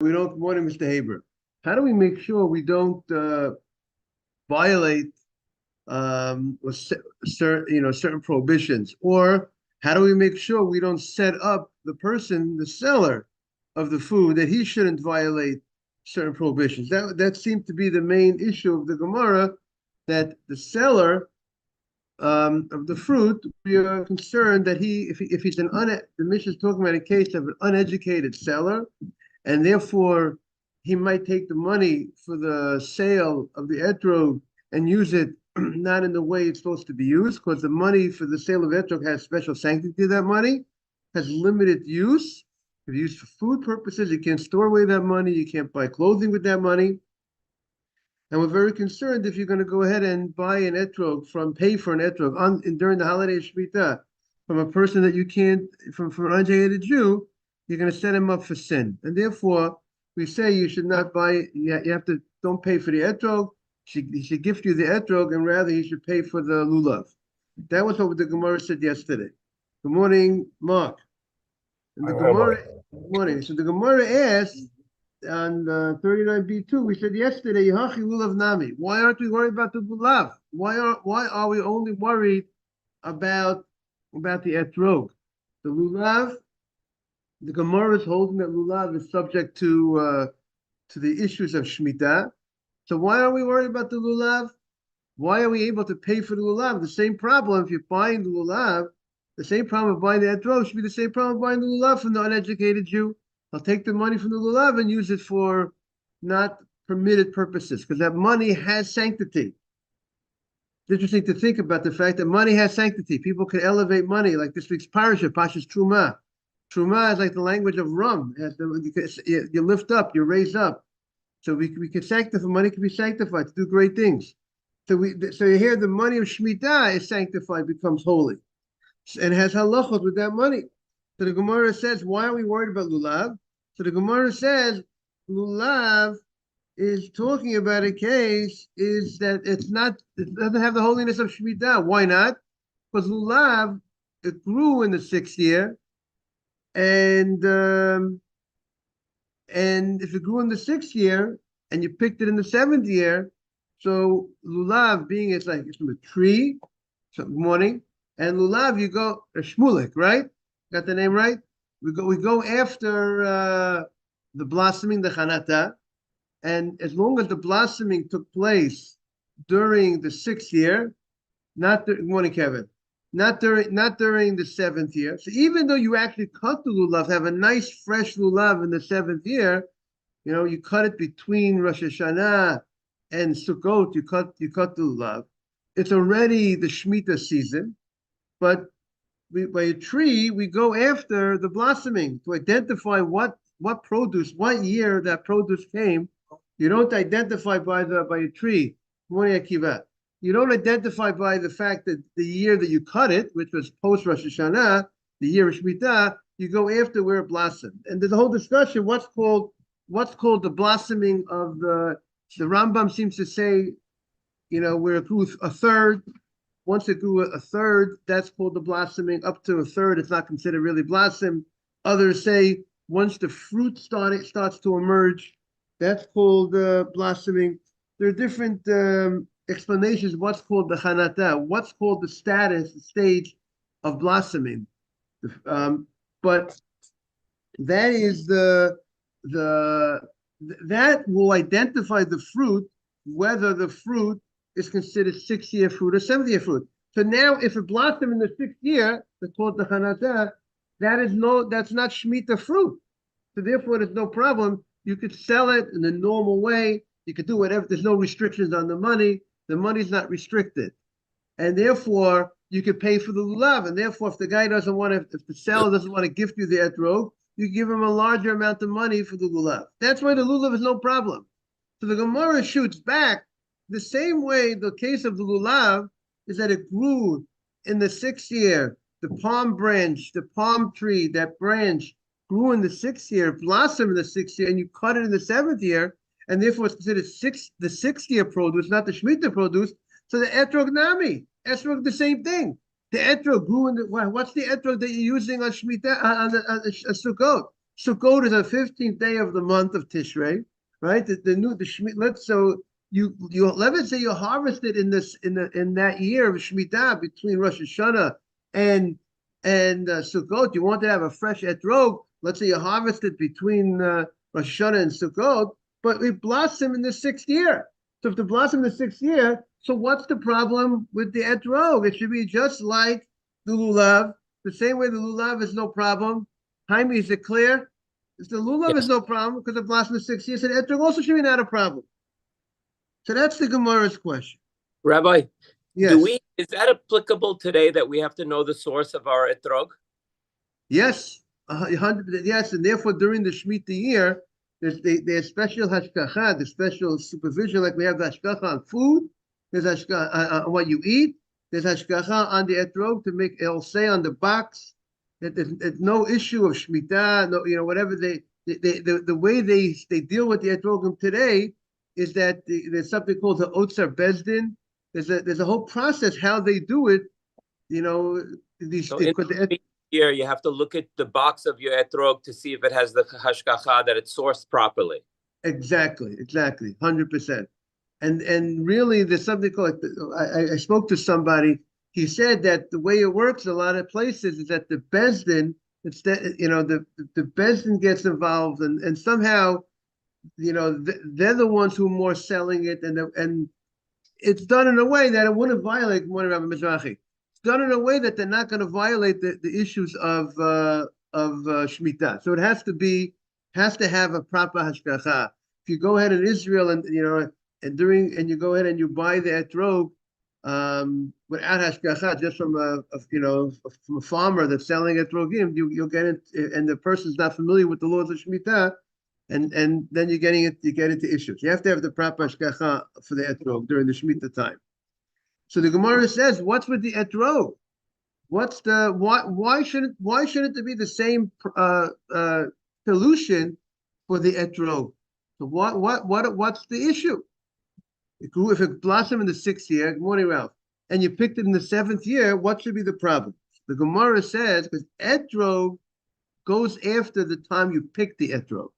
We don't want him, Mr. Haber. How do we make sure we don't violate certain prohibitions, or how do we make sure we don't set up the person, the seller of the food, that he shouldn't violate certain prohibitions? That seemed to be the main issue of the Gemara, that the seller of the fruit, we are concerned that if he's the Mishnah is talking about a case of an uneducated seller, and therefore he might take the money for the sale of the etrog and use it not in the way it's supposed to be used, because the money for the sale of etrog has special sanctity. That money has limited use. If used for food purposes, you can't store away that money. You can't buy clothing with that money. And we're very concerned if you're going to go ahead and buy an etrog, pay for an etrog during the holiday of Shemitah from a person that you can't, from an uneducated Jew, you're going to set him up for sin. And therefore, we say you should not buy, you have to, don't pay for the etrog. He should gift you the etrog, and rather he should pay for the lulav. That was what the Gemara said yesterday. Good morning, Mark. And the Gemara, good morning. So the Gemara asked on 39b2, we said yesterday, Yahachi lulav nami. Why aren't we worried about the lulav? Why are we only worried about the etrog? The lulav, the Gemara is holding that lulav is subject to the issues of Shemitah. So why are we worried about the lulav? Why are we able to pay for the lulav? The same problem if you're buying the lulav, the same problem of buying the etrog should be the same problem of buying the lulav from the uneducated Jew. They'll take the money from the lulav and use it for not permitted purposes, because that money has sanctity. It's interesting to think about the fact that money has sanctity. People can elevate money, like this week's parasha, Pashas Truma. Truma is like the language of rum. You lift up, you raise up. So we can sanctify, money can be sanctified to do great things. So you hear the money of Shemitah is sanctified, becomes holy, and has halachot with that money. So the Gemara says, why are we worried about lulav? So the Gemara says, lulav is talking about a case is that it doesn't have the holiness of Shemitah. Why not? Because lulav, it grew in the 6th year, and if it grew in the 6th year and you picked it in the 7th year, so lulav being it's from a tree, so good morning, and lulav you go a shmulik, right? Got the name right? We go after the blossoming, the chanata, and as long as the blossoming took place during the 6th year, good morning, Kevin, not during the 7th year. So even though you actually cut the lulav, have a nice fresh lulav in the 7th year, you cut it between Rosh Hashanah and Sukkot, you cut the lulav. It's already the Shemitah season, but by a tree, we go after the blossoming to identify what year that produce came. You don't identify by a tree. Morning, Akiva. You don't identify by the fact that the year that you cut it, which was post Rosh Hashanah, the year of Shemitah, you go after where it blossomed. And there's a whole discussion what's called the blossoming of the Rambam seems to say, where it grew a third. Once it grew a third, that's called the blossoming. Up to a third, it's not considered really blossom. Others say once the fruit starts to emerge, that's called blossoming. There are different explanations. What's called the chanata? What's called the stage of blossoming? But that is that will identify the fruit, whether the fruit is considered 6th-year fruit or 7th-year fruit. So now, if it blossomed in the 6th year, that's called the chanata. That's not Shemitah fruit. So therefore, there's no problem. You could sell it in the normal way. You could do whatever. There's no restrictions on the money. The money's not restricted, and therefore you could pay for the lulav. And therefore, if the seller doesn't want to gift you the etrog, you give him a larger amount of money for the lulav. That's why the lulav is no problem. So the Gemara shoots back the same way. The case of the lulav is that it grew in the 6th year. The palm branch, the palm tree, that branch grew in the 6th year, blossomed in the 6th year, and you cut it in the 7th year, and therefore it's considered the 6th-year produce, not the Shemitah produce. So the etrog nami, etrog the same thing. The etrog grew in what's the etrog that you're using on Shemitah on Sukkot? Sukkot is the 15th day of the month of Tishrei, right? The Shemitah. Let's say you harvested in that year of Shemitah between Rosh Hashanah and Sukkot. You want to have a fresh etrog. Let's say you harvested between Rosh Hashanah and Sukkot, but it blossomed in the 6th year. So if the blossom in the 6th year, so what's the problem with the etrog? It should be just like the lulav, the same way the lulav is no problem. Jaime, is it clear? The lulav is no problem because it blossomed in the 6th year. So the etrog also should be not a problem. So that's the Gemara's question. Rabbi, yes. Is that applicable today that we have to know the source of our etrog? Yes, 100%. Yes, and therefore during the Shemitah year, there's special hashgacha, the special supervision, like we have the hashgacha on food, there's hashgacha on what you eat, there's hashgacha on the etrog to make, it'll say on the box that there's no issue of Shemitah, no, whatever the way they deal with the etrogim today is that there's something called the Otzar Bezdin. There's a whole process how they do it. Here you have to look at the box of your etrog to see if it has the hashgacha, that it's sourced properly. Exactly, 100%. And really, there's something called. I spoke to somebody. He said that the way it works in a lot of places is that the Bezdin, the Bezdin gets involved, and somehow, they're the ones who are more selling it, and it's done in a way that it wouldn't violate Rabbi Mizrahi. It's done in a way that they're not going to violate the issues of Shemitah. So it has to have a proper hashgacha. If you go ahead in Israel and you go ahead and you buy the etrog without hashgacha, just from a farmer that's selling etrogim, you'll get it, and the person's not familiar with the laws of Shemitah. And then you get into issues. You have to have the proper hashgacha for the etrog during the Shemitah time. So the Gemara says, what's with the etrog? Why shouldn't there be the same solution for the etrog? So what's the issue? If it blossomed in the 6th year, good morning, Ralph, and you picked it in the 7th year, what should be the problem? The Gemara says because etrog goes after the time you pick the etrog.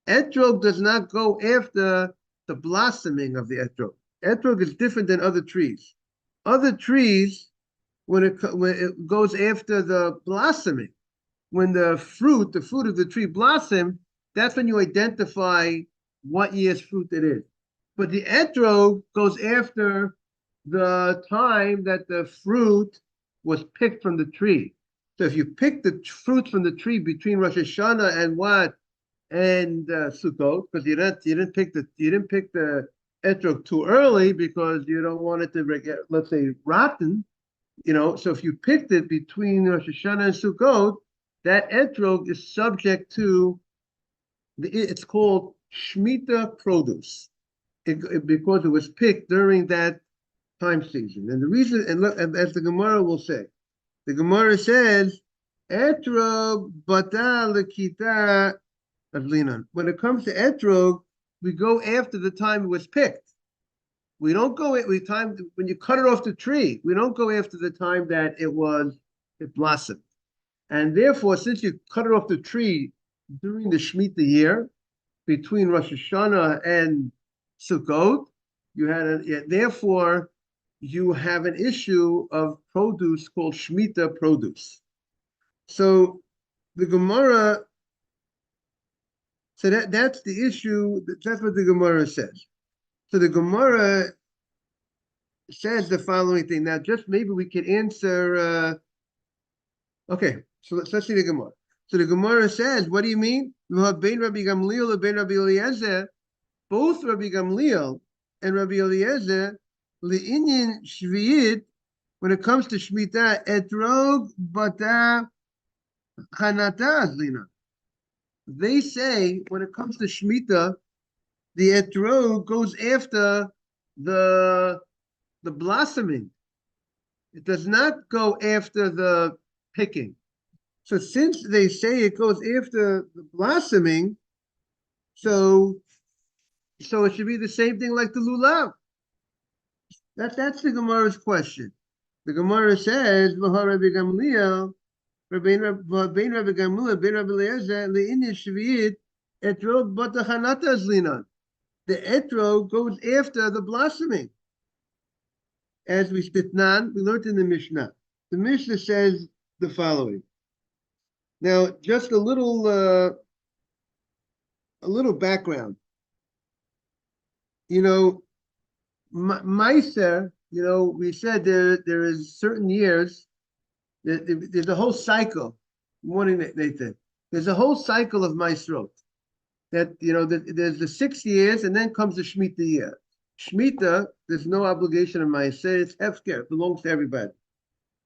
Etrog does not go after the blossoming of the etrog. Etrog is different than other trees. Other trees, when it goes after the blossoming, when the fruit of the tree blossom, that's when you identify what year's fruit it is. But the etrog goes after the time that the fruit was picked from the tree. So if you pick the fruit from the tree between Rosh Hashanah and Sukkot, because you didn't pick the etrog too early because you don't want it to get, let's say, rotten, So if you picked it between Rosh Hashanah and Sukkot, that etrog is subject to it's called Shemitah produce, because it was picked during that time season. And the reason, and look, as the Gemara will say, the Gemara says, etrog bata lekita. When it comes to etrog, we go after the time it was picked. We don't go at the time when you cut it off the tree. We don't go after the time that it blossomed. And therefore, since you cut it off the tree during the Shemitah year, between Rosh Hashanah and Sukkot, therefore you have an issue of produce called Shemitah produce. So the Gemara. So that's the issue. That's what the Gemara says. So the Gemara says the following thing. Now, just maybe we can answer. Okay, so let's see the Gemara. So the Gemara says, what do you mean? Both Rabbi Gamliel and Rabbi Eliezer, le'inyan shviyit, when it comes to Shemitah, etrog bata chanata azlina. They say when it comes to Shemitah, the etrog goes after the blossoming. It does not go after the picking. So since they say it goes after the blossoming, so it should be the same thing like the lulav. That's the Gemara's question. The Gemara says, Rabbi Gamliel, Rabbein Rabbi Gamula, Rabbein Rabbi Eliezer, Le'inyan Shvi'it, Etrog Batachanata Zlinan. The etrog goes after the blossoming. As we learned in the Mishnah. The Mishnah says the following. Now, just a little background. You know, Meiser, we said there is certain years, there's a whole cycle. Morning, Nathan. There's a whole cycle of Meiserot. That, there's the 6 years, and then comes the Shemitah year. Shemitah, there's no obligation of Meiser. It's hefker. It belongs to everybody.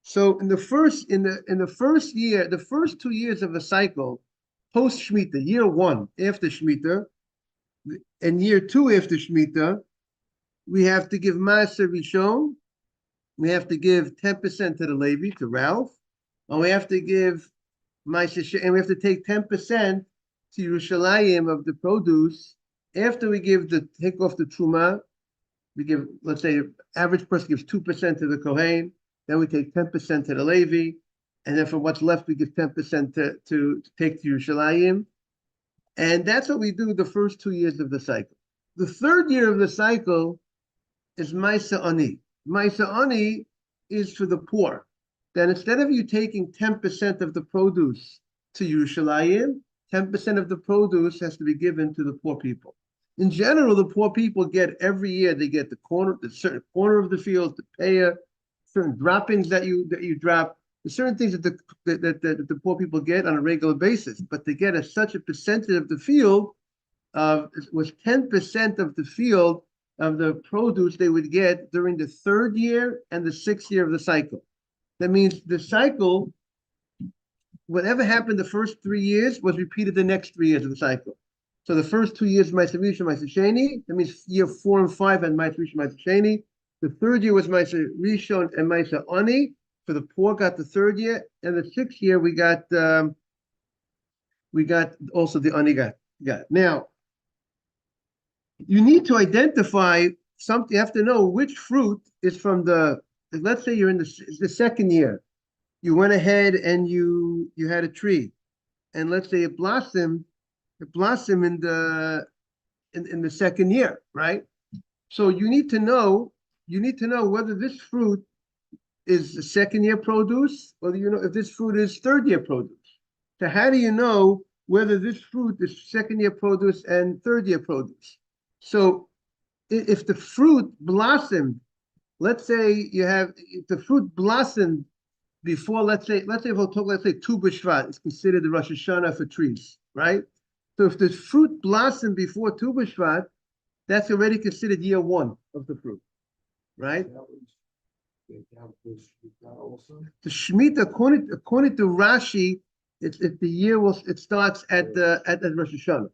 So in the first year, the first 2 years of a cycle, post Shemitah, year 1 after Shemitah, and year 2 after Shemitah, we have to give Maaser Rishon. We have to give 10% to the Levi, to Ralph, and we have to give Maaser, and we have to take 10% to Yerushalayim of the produce. After we take off the Truma, we give, let's say, average person gives 2% to the Kohen, then we take 10% to the Levi, and then from what's left, we give 10% to take to Yerushalayim. And that's what we do the first 2 years of the cycle. The third year of the cycle is Maisa Ani. Maisa Ani is for the poor. Then instead of you taking 10% of the produce to Yerushalayim, 10% of the produce has to be given to the poor people. In general, the poor people get every year, they get the certain corner of the field, the payah, certain droppings that you drop. There's certain things that the poor people get on a regular basis, but they get such a percentage of the field. Was 10% of the field of the produce they would get during the third year and the 6th year of the cycle. That means the cycle, whatever happened the first 3 years, was repeated the next 3 years of the cycle. So the first 2 years, Ma'aser Rishon, Ma'aser Sheni. That means year 4 and 5 and Ma'aser Rishon, Ma'aser Sheni. The third year was Ma'aser Rishon and Ma'aser Ani. For the poor, got the third year, and the 6th year we got also the Ani got. Now, you need to identify something. You have to know which fruit is from let's say you're in the second year. You went ahead and you had a tree, and let's say it blossomed in the second year, right? So you need to know whether this fruit is the second year produce, or if this fruit is third year produce. So how do you know whether this fruit is second year produce and third year produce? So if the fruit blossomed, let's say if the fruit blossomed before, let's say Tu B'Shvat is considered the Rosh Hashanah for trees, right? So if the fruit blossomed before Tu B'Shvat, that's already considered year 1 of the fruit, right? The Shemitah, according to Rashi, it starts at Rosh Hashanah,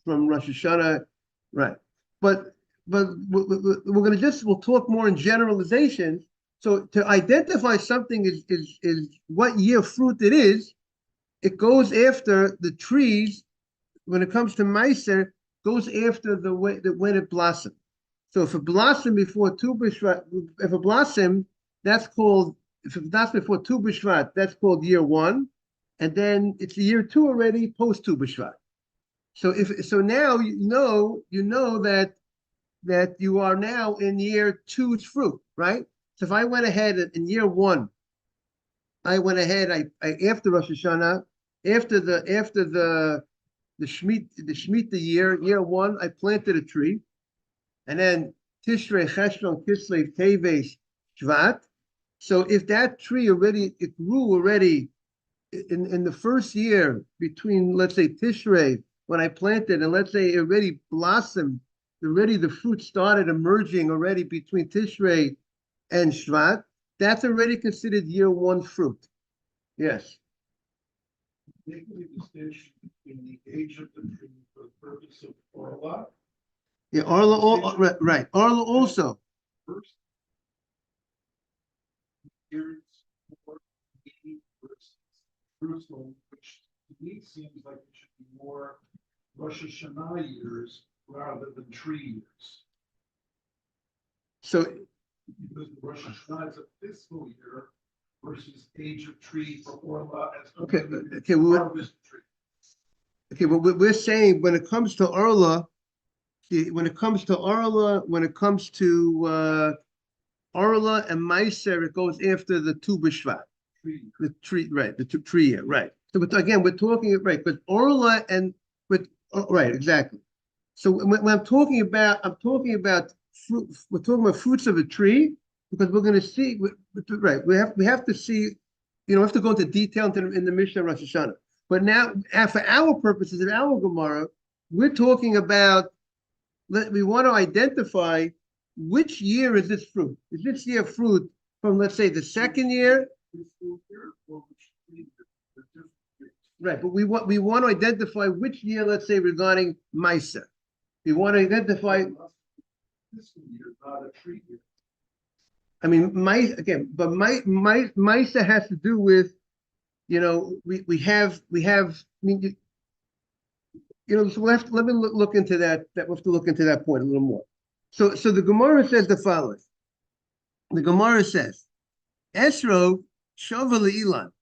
from Rosh Hashanah, right? But we'll talk more in generalizations. So to identify something is what year fruit it is. It goes after the trees. When it comes to Meiser, goes after when it blossomed. So if it blossomed before Tu B'Shvat, if it blossomed, if it blossomed before Tu B'Shvat, that's called year 1, and then it's year 2 already post Tu B'Shvat. So now you know that you are now in year 2's fruit, right? So if I went ahead in year 1, I went ahead, I after Rosh Hashanah, after the Shemitah year 1, I planted a tree. And then Tishrei, Cheshvan, Kislev, Teves, Shvat. So if that tree it grew already in the first year between, let's say, Tishrei, when I planted, and let's say it already blossomed, already the fruit started emerging already between Tishrei and Shvat, that's already considered year 1 fruit. Yes. Making a distinction between the age of the tree for the purpose of Orla. Yeah, Orla, right. Orla also. First, years for versus Jerusalem, which to me seems like it should be more Rosh Hashanah years rather than tree years. So, because Rosh Hashanah is a fiscal year, versus age of tree for orla as Okay, compared to okay, well, harvest tree. okay, but we're saying when it comes to Arla, when it comes to Arla, when it comes to Arla and Meiser, it goes after the Tu B'Shvat, Tree. the tree, right? The tree year, right? So again, we're talking right, but Arla and with right, exactly. So when I'm talking about fruit. We're talking about fruits of a tree because we're going to see. Right, we have to see. You know, we have to go into detail in the Mishnah Rosh Hashanah. But now, for our purposes of our Gemara, we're talking about. We want to identify which year is this fruit. Is this year fruit from, let's say, the second year? Right, but we want to identify which year, let's say, regarding Maisa. We want to identify. This year, not a tree year. I mean, Maisa has to do with, you know, we have. I mean, you know, so let me look into that. That we'll have to look into that point a little more. So the Gemara says the following. The Gemara says, Esrog shava le'ilan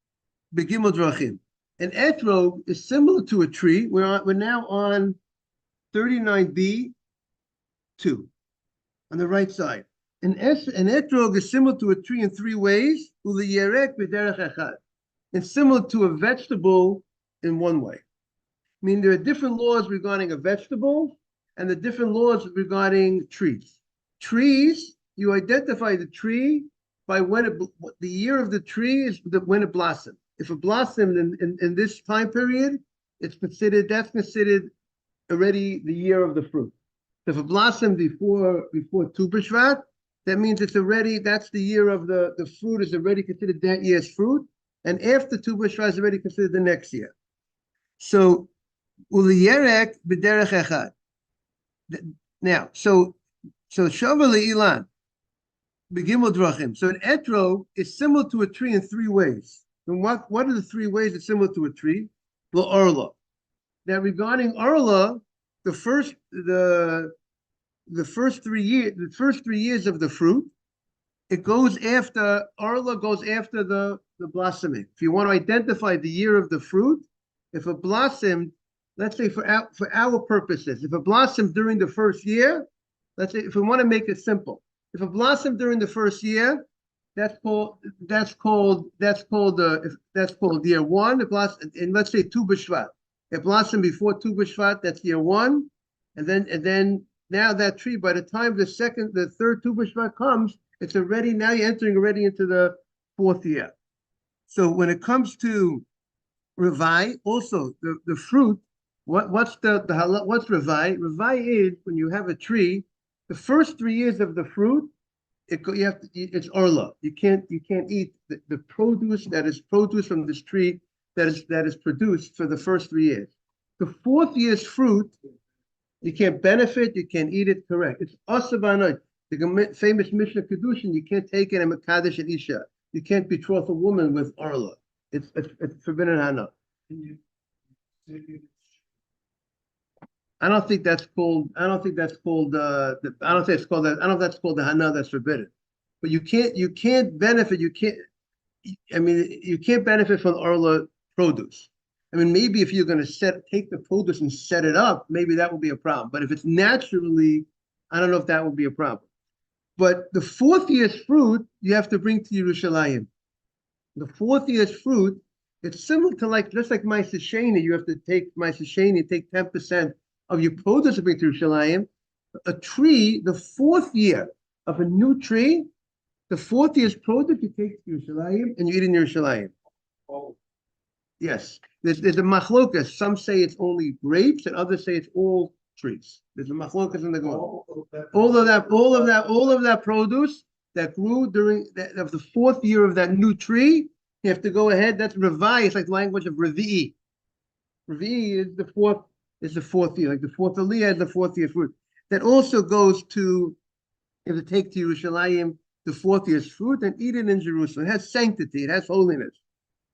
begimel drachim. An etrog is similar to a tree. We're now on 39b 2 on the right side. An etrog is similar to a tree in three ways. Uliyerek b'derech echad. It's similar to a vegetable in one way. I mean, there are different laws regarding a vegetable and the different laws regarding trees. Trees, you identify the tree by the year of the tree is when it blossomed. If it blossomed in this that's considered already the year of the fruit. If it blossomed before Tu B'Shvat, that means that's the year of the fruit is already considered that year's fruit. And after Tu B'Shvat is already considered the next year. So, Uliyerek b'derech echad. Now, so shava le'ilan begimel drachim. So an etrog is similar to a tree in three ways. And what are the three ways it's similar to a tree? Arla. Now, regarding Arla, the first 3 years of the fruit, it goes after Arla goes after the blossoming. If you want to identify the year of the fruit, if it blossomed, let's say for our purposes, if it blossomed during the first year, let's say if we want to make it simple, if it blossomed during the first year, that's called year one. It blossomed, and let's say Tu B'Shvat. It blossomed before Tu B'Shvat. That's year one, and then now that tree, by the time the third Tu B'Shvat comes, it's already now you're entering already into the fourth year. So when it comes to Revai, also the fruit. What's Revai? Revai is when you have a tree, the first 3 years of the fruit, it's Orla. You can't eat the produce that is produced from this tree that is produced for the first 3 years. The fourth year's fruit, you can't benefit, you can't eat it. Correct. It's asavanot. The famous Mishnah Kedushin, you can't take it and Makadesh and Isha. You can't betroth a woman with Orla. It's forbidden hana. I don't think that's called. I don't think it's called that. I don't know if that's called the hana that's forbidden. But you can't benefit. You can't benefit from Orla produce. I mean, maybe if you're going to take the produce and set it up, maybe that would be a problem. But if it's naturally, I don't know if that would be a problem. But the fourth year's fruit you have to bring to Yerushalayim. The fourth year's fruit, it's similar to just like Ma'aser Sheni. You have to take Ma'aser Sheni, take 10% of your produce to bring to Yerushalayim. A tree, the fourth year of a new tree, the fourth year's produce you take to Yerushalayim and you eat in Yerushalayim. Oh, yes, there's a machlokas. Some say it's only grapes, and others say it's all trees. There's a machlokas in the Gemara. All of that produce that grew during of the fourth year of that new tree, you have to go ahead. That's Revai. It's like the language of Revi'i. Revi'i is the fourth year, like the fourth Aliyah is the fourth year fruit. That also goes to, you have to take to Yerushalayim the fourth year's fruit and eat it in Jerusalem. It has sanctity, it has holiness.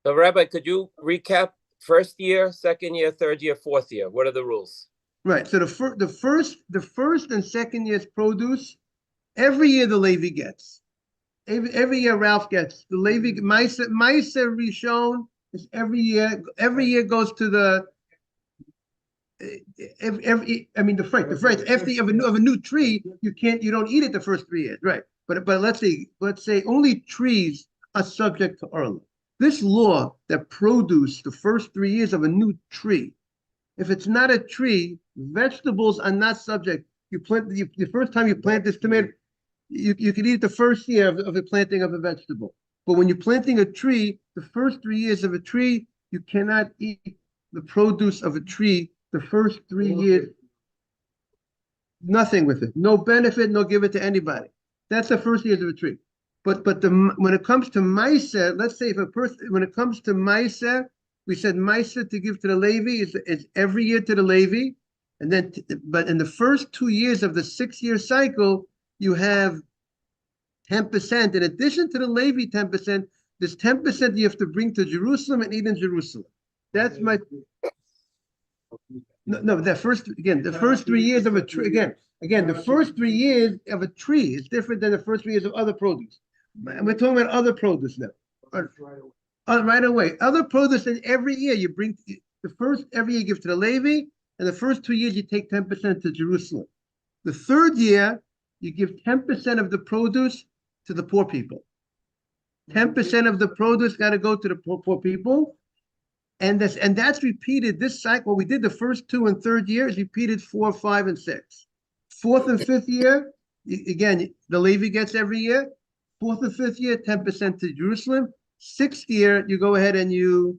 So, Rabbi, could you recap first year, second year, third year, fourth year? What are the rules? Right. So the first and second year's produce, every year the Levi gets. Every year Ralph gets the Levi Meiser Rishon is every year. Every year goes to the I mean the fruit after you have a new tree, you don't eat it the first 3 years, right? But let's say only trees are subject to Arla. This law that produce the first 3 years of a new tree, if it's not a tree, vegetables are not subject. You plant the first time you plant this tomato, you can eat it the first year of the planting of a vegetable. But when you're planting a tree, the first 3 years of a tree, you cannot eat the produce of a tree the first 3 years. Nothing with it, no benefit, no give it to anybody. That's the first years of a tree. But when it comes to Meiser, let's say when it comes to Meiser, we said Meiser to give to the Levi is every year to the Levi, and then but in the first 2 years of the 6-year cycle, you have 10%. In addition to the Levi 10%, there's 10% you have to bring to Jerusalem and eat in Jerusalem. That's my no. The first 3 years of a tree again. The first 3 years of a tree is different than the first 3 years of other produce. We're talking about other produce now. Right away, other produce, and every year you bring every year you give to the Levi, and the first 2 years you take 10% to Jerusalem. The third year you give 10% of the produce to the poor people. 10% of the produce got to go to the poor people, and that's repeated. This cycle, what we did the first 2 and 3rd year is repeated 4, 5, and 6. 4th and 5th year, again, the Levi gets every year. 4th and 5th year, 10% to Jerusalem. 6th year, you go ahead and you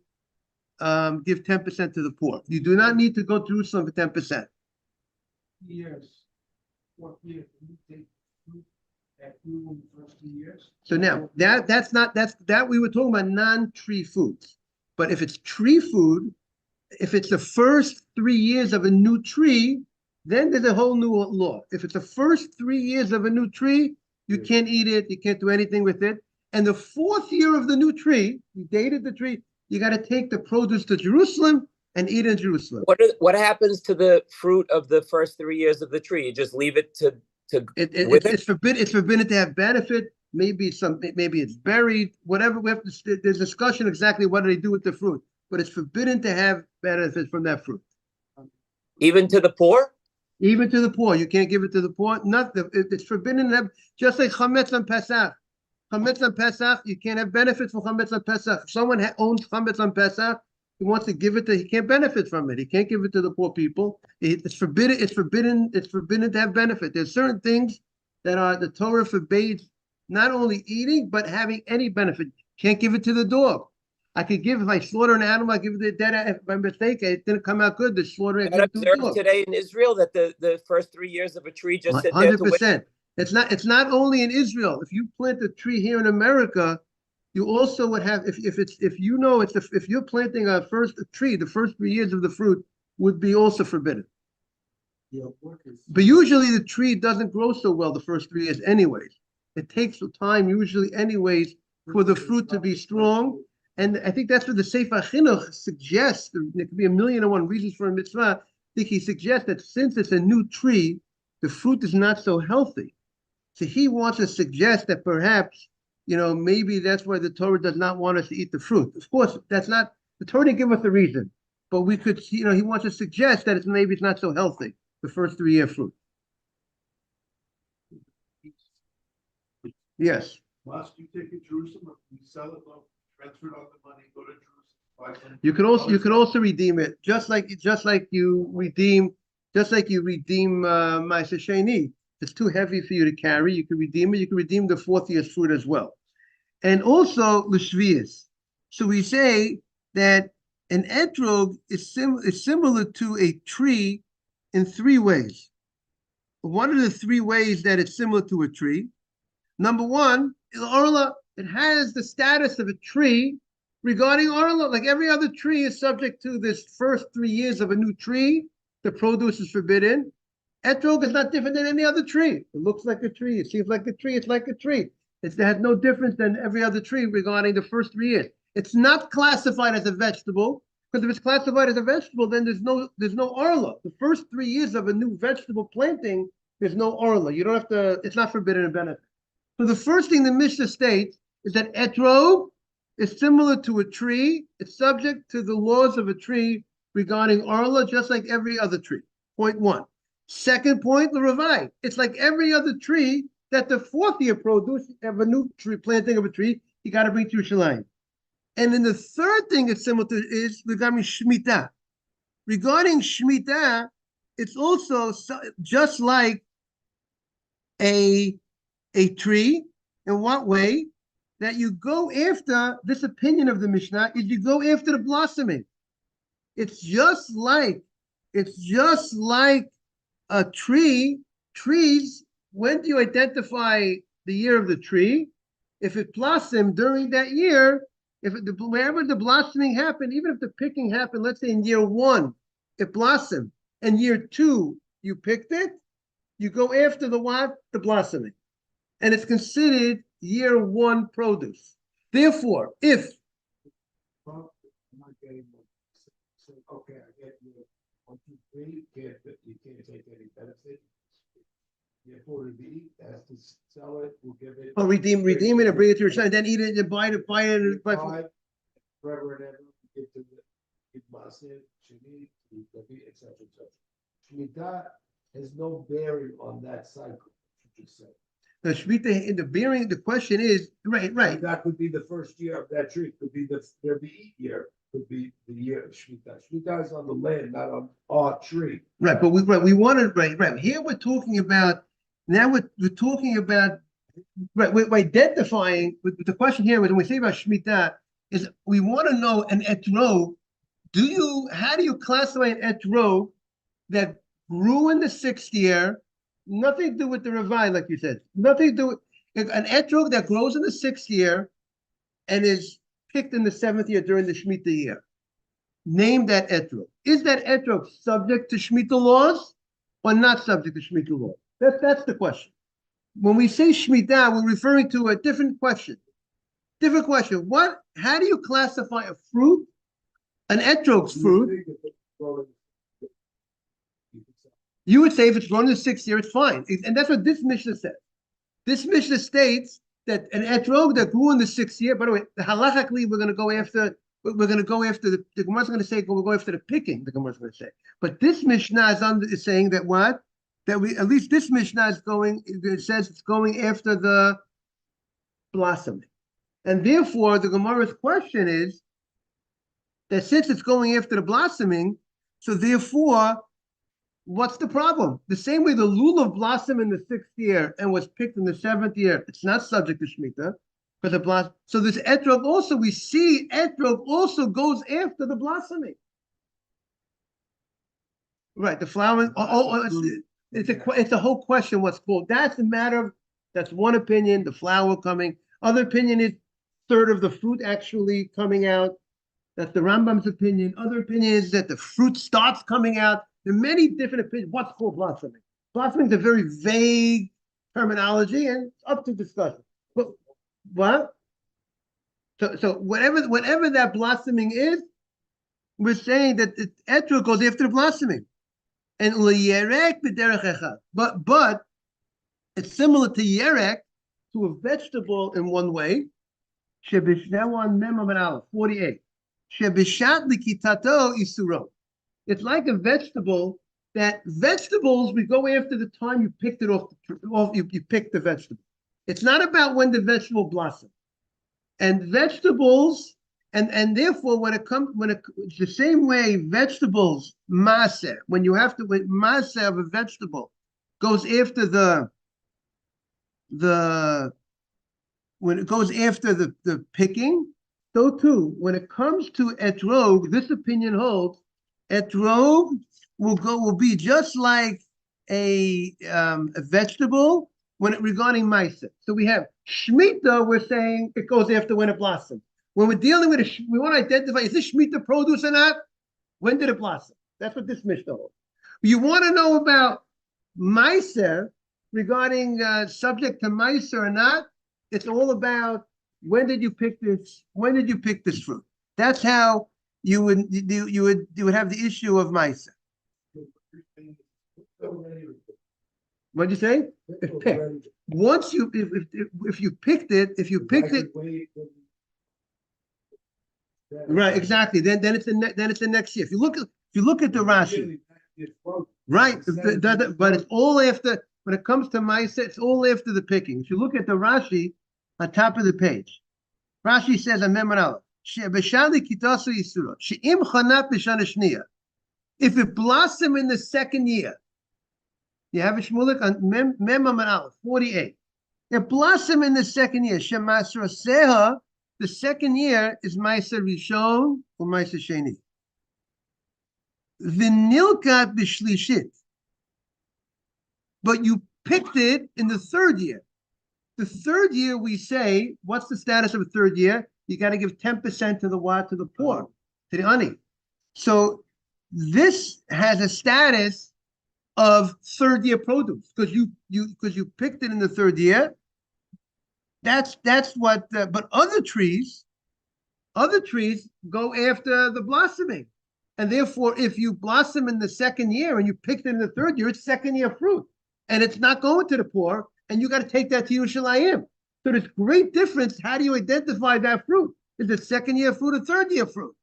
give 10% to the poor. You do not need to go to Jerusalem for 10%. Yes. What year can you take fruit that grew in the first 2 years? So now that we were talking about non-tree foods. But if it's tree food, if it's the first 3 years of a new tree, then there's a whole new law. If it's the first 3 years of a new tree, you can't eat it, you can't do anything with it. And the 4th year of the new tree, you dated the tree, you got to take the produce to Jerusalem and eat in Jerusalem. What happens to the fruit of the first 3 years of the tree? You just leave it to it's forbidden. It's forbidden to have benefit. Maybe it's buried. Whatever we have to. There's discussion exactly what do they do with the fruit, but it's forbidden to have benefit from that fruit. Even to the poor. Even to the poor, you can't give it to the poor. It's forbidden to have, just like chametz on Pesach. Chametz on Pesach, you can't have benefit from chametz on Pesach. If someone owns chametz on Pesach, he wants to give it he can't benefit from it. He can't give it to the poor people. It's forbidden. It's forbidden to have benefit. There's certain things that the Torah forbids not only eating but having any benefit. Can't give it to the dog. I could give, if I slaughter an animal, I give it to the dead. By mistake, it didn't come out good. The slaughter. Is that observed today in Israel that the first 3 years of a tree just sit there to wait? 100%. It's not only in Israel. If you plant a tree here in America, you also would have, if you're planting a tree, the first 3 years of the fruit would be also forbidden. But usually the tree doesn't grow so well the first 3 years anyways. It takes time usually anyways for the fruit to be strong. And I think that's what the Sefer Chinuch suggests. There could be 1,000,001 reasons for a mitzvah. I think he suggests that since it's a new tree, the fruit is not so healthy. So he wants to suggest that perhaps, maybe that's why the Torah does not want us to eat the fruit. Of course, the Torah didn't give us a reason, but we could, he wants to suggest that maybe it's not so healthy, the first 3 year fruit. Yes. Must you take it to Jerusalem, you sell it, transfer it on the money, go to Jerusalem. You could also redeem it, just like you redeem Ma'aser Sheni. It's too heavy for you to carry. You can redeem it. You can redeem the 4th year's fruit as well, and also l'shvius. So we say that an etrog is similar to a tree in 3 ways. What are the 3 ways that it's similar to a tree? Number 1, Orla. It has the status of a tree regarding Orla. Like every other tree is subject to this first 3 years of a new tree. The produce is forbidden. Etrog is not different than any other tree. It looks like a tree. It seems like a tree. It's like a tree. It has no difference than every other tree regarding the first 3 years. It's not classified as a vegetable, because if it's classified as a vegetable, then there's no orla. The first 3 years of a new vegetable planting, there's no orla. You don't have to. It's not forbidden in benefit. So the first thing the Mishnah states is that etrog is similar to a tree. It's subject to the laws of a tree regarding arla, just like every other tree. Point one. Second point, the Ravai. It's like every other tree that the fourth year produce of a new tree, planting of a tree, you got to bring to Yerushalayim. And then the third thing it's similar to is regarding Shemitah. Regarding Shemitah, it's also just like a tree. In what way? That you go after, this opinion of the Mishnah is you go after the blossoming. It's just like a tree. Trees, when do you identify the year of the tree? If it blossomed during that year, wherever the blossoming happened, even if the picking happened, let's say in year 1, it blossomed, and year 2, you picked it, you go after the what? The blossoming. And it's considered year 1 produce. Therefore, if I'm not getting okay, I get you. 1, 2, 3, you can't take any benefit. Therefore, to be has to sell it, we'll give it. redeem it and bring it to your son, then eat it and buy it. Forever and ever, give to the Maaseh, Sheni, etc. Shemitah has no bearing on that cycle. You just said. The Shemitah in the bearing, the question is right. That could be the first year of that tree. Could be their beet year. Could be the year of Shemitah. Shemitah is on the land, not on our tree. Right, but we wanted right. Here we're talking about we're talking about we're identifying. The question here when we say about Shemitah is we want to know an etrog. How do you classify an etrog that grew in the 6th year? Nothing to do with the Ravai, like you said. Nothing to do with an etrog that grows in the 6th year and is picked in the 7th year during the Shemitah year. Name that etrog. Is that etrog subject to Shemitah laws or not subject to Shemitah laws? That's the question. When we say Shemitah, we're referring to a different question. Different question. How do you classify a fruit, an etrog's fruit? You would say if it's grown in the 6th year, it's fine. And that's what this Mishnah says. This Mishnah states that an etrog that grew in the 6th year, by the way, halachically, we're going to go after the Gemara is going to say we'll go after the picking, the Gemara is going to say. But this Mishnah is saying that what? That at least this Mishnah it says it's going after the blossoming. And therefore, the Gemara's question is that since it's going after the blossoming, so therefore, what's the problem? The same way the lulav blossomed in the 6th year and was picked in the 7th year, it's not subject to Shemitah because it blossomed. So this etrog also, we see etrog also goes after the blossoming. Right, the flowering. It's a whole question what's called. That's a matter of, that's one opinion, the flower coming. Other opinion is 1/3 of the fruit actually coming out. That's the Rambam's opinion. Other opinion is that the fruit starts coming out. There are many different opinions. What's called blossoming? Blossoming is a very vague terminology and it's up to discussion. But what? So whatever that blossoming is, we're saying that the etrog goes after the blossoming. And liyerek b'derech echad. But it's similar to yerek, to a vegetable in one way. Shebishnewan mem amid aleph 48. Shebishat likitato isuro. It's like a vegetable. That vegetables we go after the time you picked it off. You picked the vegetable. It's not about when the vegetable blossomed. And vegetables. And therefore, it's the same way vegetables, maser, when maser of a vegetable goes after when it goes after the picking, so too, when it comes to etrog, this opinion holds, etrog will be just like a vegetable regarding maser. So we have Shemitah, we're saying it goes after when it blossoms. When we're dealing with we want to identify, is this Shemitah produce or not? When did it blossom? That's what this Mishnah holds. You want to know about Meiser regarding subject to Meiser or not? It's all about when did you pick this? When did you pick this fruit? That's how you would have the issue of Meiser. What'd you say? If picked. Once you, if you picked it, right, exactly. Then it's the next year. If you look at the Rashi, right? But it's all after. When it comes to Ma'aseh, it's all after the picking. If you look at the Rashi on top of the page, Rashi says, if it blossom in the second year, you have a Shmulik on Mem Amar Aleph, 48. It blossom in the second year. Shemasra Seha, the second year is Ma'aser Rishon or Ma'aser Sheni. Vinilkat b'shlishit. But you picked it in the third year. The third year, we say, what's the status of a third year? You got to give 10% to the what? To the poor, to the ani. So this has a status of third year produce because you picked it in the third year. That's what. But other trees go after the blossoming, and therefore, if you blossom in the second year and you picked it in the third year, it's second year fruit, and it's not going to the poor, and you got to take that to Yerushalayim. So there's great difference. How do you identify that fruit? Is it second year fruit or third year fruit?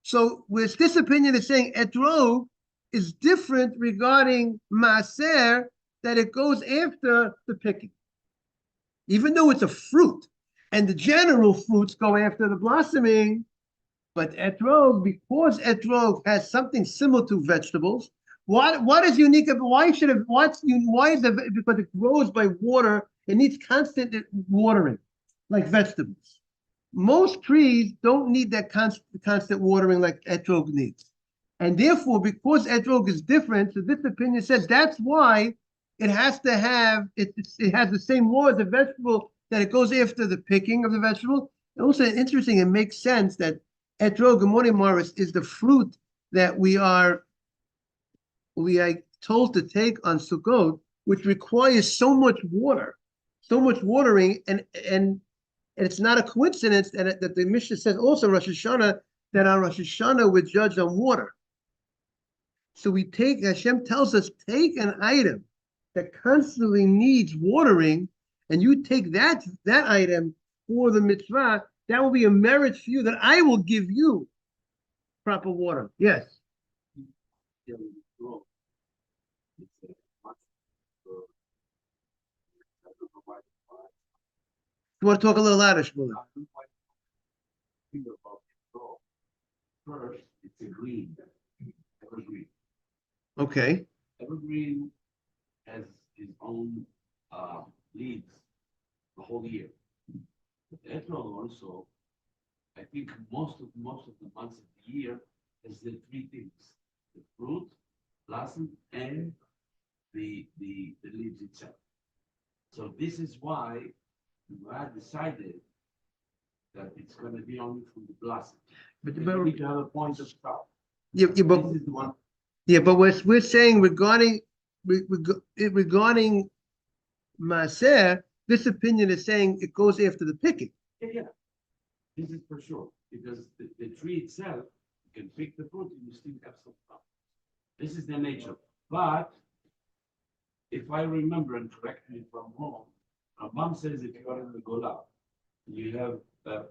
So with this opinion is saying etrog is different regarding maaser, that it goes after the picking. Even though it's a fruit, and the general fruits go after the blossoming, but etrog, because etrog has something similar to vegetables, what is unique about why is it because it grows by water, it needs constant watering, like vegetables. Most trees don't need that constant watering like etrog needs. And therefore, because etrog is different, so this opinion says that's why it has to have, it has the same law as a vegetable, that it goes after the picking of the vegetable. And also interesting, it makes sense that etrog, good morning, Morris, is the fruit that we are told to take on Sukkot, which requires so much water, so much watering, and it's not a coincidence that the Mishnah says also Rosh Hashanah, that on Rosh Hashanah we're judged on water. So Hashem tells us, take an item that constantly needs watering, and you take that item for the mitzvah, that will be a merit for you, that I will give you proper water. Yes. You want to talk a little louder, Shmuel? First, it's a green, evergreen. Okay. Evergreen has his own leaves the whole year. But etrog also, I think most of the months of the year is the three things: the fruit, blossom, and the leaves itself. So this is why I decided that it's going to be only from the blossom. But you need to have a point of stop. Yeah, but This is the one. Yeah, but we're saying regarding Maaser, this opinion is saying it goes after the picking. Yeah. This is for sure, because the tree itself, you can pick the fruit and you still have some stuff. This is the nature. But if I remember, and correct me if I'm wrong, Mom says if you are in the Gola, you have a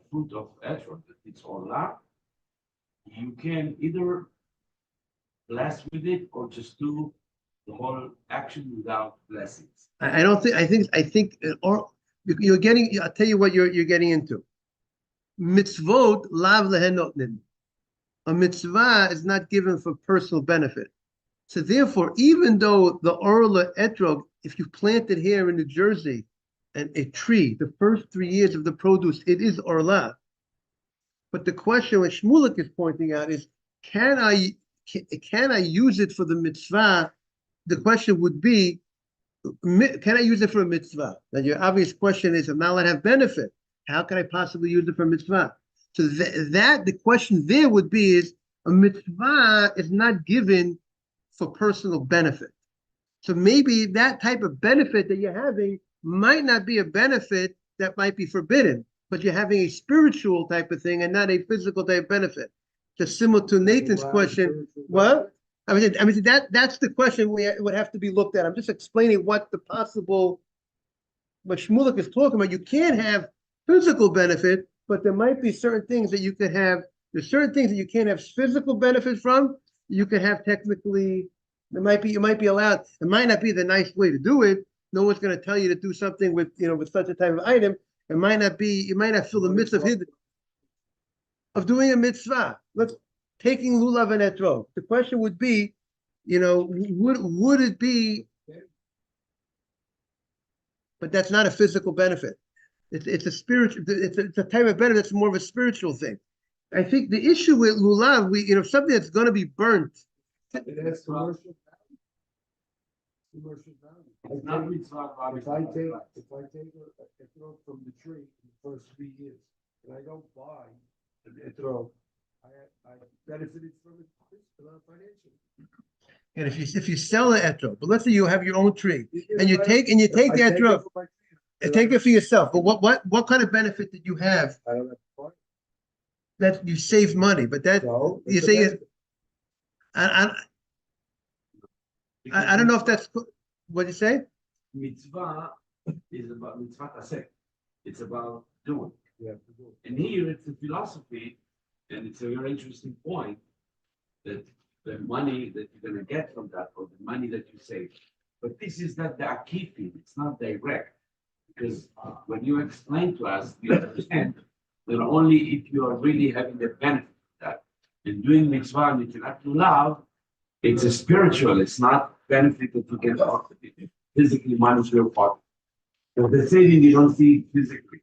fruit of etrog that it's olah, you can either bless with it or just do the whole action without blessings. I don't think. I think, or you're getting. I'll tell you what you're getting into. Mitzvot lav lehenotnin. A mitzvah is not given for personal benefit. So therefore, even though the orla etrog, if you plant it here in New Jersey, and a tree, the first 3 years of the produce, it is orla. But the question which Shmulik is pointing out is, can I use it for the mitzvah? The question would be, can I use it for a mitzvah? Now your obvious question is, I'm not allowed to have benefit. How can I possibly use it for a mitzvah? So the question there would be is, a mitzvah is not given for personal benefit. So maybe that type of benefit that you're having might not be a benefit that might be forbidden, but you're having a spiritual type of thing and not a physical type of benefit. Just similar to Nathan's question. What? that's the question would have to be looked at. I'm just explaining what Shmulek is talking about. You can't have physical benefit, but there might be certain things that you could have. There's certain things that you can't have physical benefit from. You could have technically. You might be allowed. It might not be the nice way to do it. No one's going to tell you to do something with such a type of item. It might not be. You might not feel the midst of doing a mitzvah. Let's taking lulav and etrog. The question would be, would it be? But that's not a physical benefit. It's a spiritual. It's a type of benefit that's more of a spiritual thing. I think the issue with lulav, something that's going to be burnt. It has commercial value. Commercial value. If I take a throw from the tree in the first 3 years, and I don't buy an throw, I benefited from it financially. And if you sell an etrog, but let's say you have your own tree, and you take the etrog, and take it for yourself. But what kind of benefit did you have? I don't have to buy. That you saved money, but that you say I don't know if that's what you say. Mitzvah is about mitzvah taseh. It's about doing. Yeah. And here it's a philosophy, and it's a very interesting point that the money that you're going to get from that, or the money that you save. But this is not the akifim, it's not direct. Because when you explain to us, we understand that only if you are really having the benefit of that. And doing mitzvah, and you cannot love, it's a spiritual, it's not benefit that you get off of it. Physically, monetary part. So the saving you don't see physically.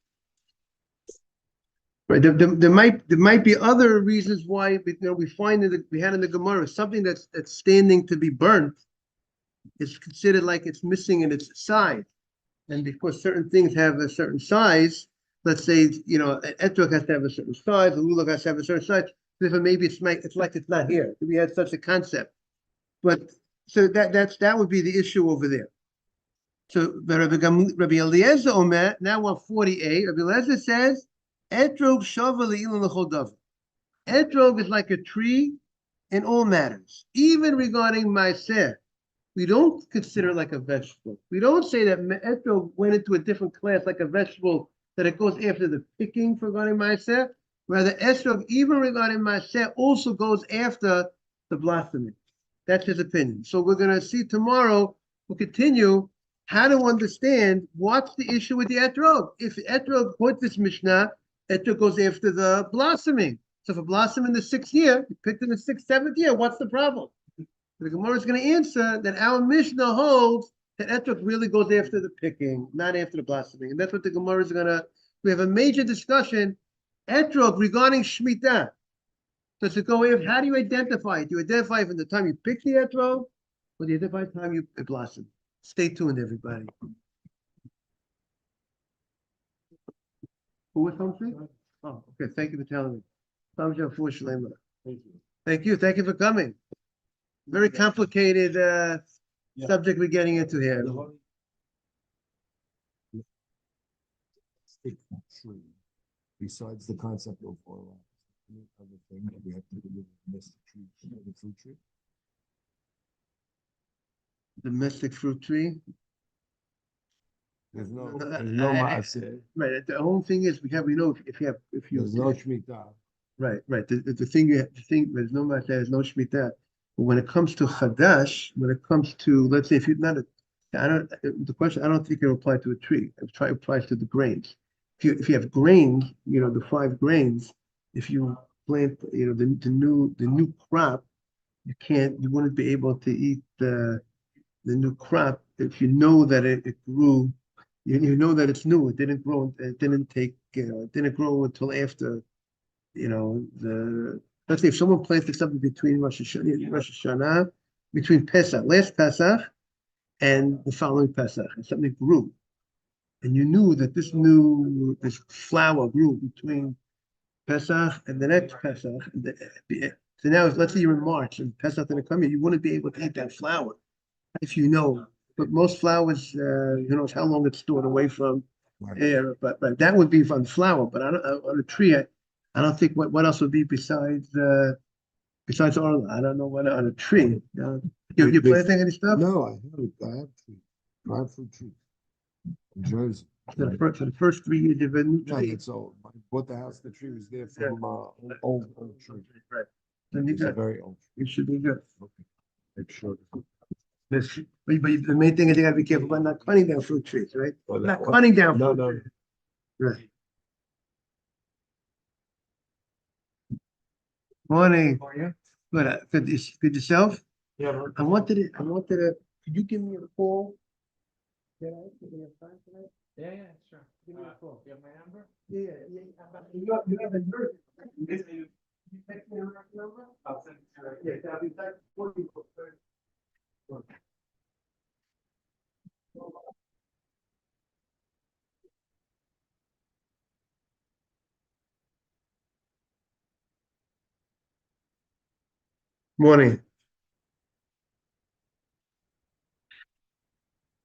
Right. There might be other reasons why we find that we had in the Gemara something that's standing to be burnt is considered like it's missing in its side, and because certain things have a certain size, let's say an etrog has to have a certain size, a lulav has to have a certain size. Therefore, maybe it's like it's not here. We had such a concept, but so that would be the issue over there. So Rabbi Eliezer Omer, now 148. Rabbi Eliezer says, Etrog shava le'ilan l'chol davar. Etrog is like a tree in all matters, even regarding maaser. We don't consider it like a vegetable. We don't say that etrog went into a different class like a vegetable, that it goes after the picking for regarding maaser. Rather, etrog, even regarding maaser, also goes after the blossoming. That's his opinion. So we're going to see tomorrow, we'll continue how to understand what's the issue with the etrog. If etrog, quote this Mishnah, etrog goes after the blossoming. So if a blossom in the 6th year, you picked in the 6th, 7th year, what's the problem? The Gemara is going to answer that our Mishnah holds that etrog really goes after the picking, not after the blossoming. And that's what the Gemara is going to, we have a major discussion, etrog regarding Shemitah. So to go in, how do you identify it? Do you identify it from the time you pick the etrog, or do you identify the time it blossoms? Stay tuned, everybody. Who was something? Oh, okay. Thank you for telling me. Thank you. Thank you for coming. Very complicated subject we're getting into here. Besides the concept of any other thing that we have to do with the fruit tree. Domestic fruit tree. There's no maaseh. Right. The whole thing is we know if you there's no shemitah. Right. The thing there's no maaseh, there's no shemitah. But when it comes to chadash, when it comes to, let's say if you're not I don't think it'll apply to a tree. It applies to the grains. If you have grains, the 5 grains, if you plant, the new crop, you wouldn't be able to eat the new crop if you know that it grew. You know that it's new. It didn't grow. It didn't take. It didn't grow until after. Let's say if someone planted something between Rosh Hashanah, between Pesach, last Pesach, and the following Pesach, and something grew, and you knew that this flower grew between Pesach and the next Pesach. So now, let's say you're in March and Pesach didn't come here, you wouldn't be able to eat that flower if you know. But most flowers, who knows how long it's stored away from air. But that would be on flower. But on a tree, I don't think what else would be besides Besides Arla, I don't know what on a tree. You planting any stuff? No, I have trees, dried fruit trees. In Jersey. For the first 3 years you've been. No, it's old. I bought the house, the tree was there from, old tree. Right. Then you It's a got, very old. you should be good. Okay. Make sure. This, but the main thing is you gotta be careful about not cutting down fruit trees, right? Well, Not that- cutting down. No, fruit no. trees. Right. Morning. Good, good yourself? Yeah. I wanted to, could you give me a call? Yeah, give me a time tonight? Yeah, sure. Give me a call. You have my number? Yeah. You have a number? You text me a number? I'll send it to you. Yeah, I'll be back. Morning.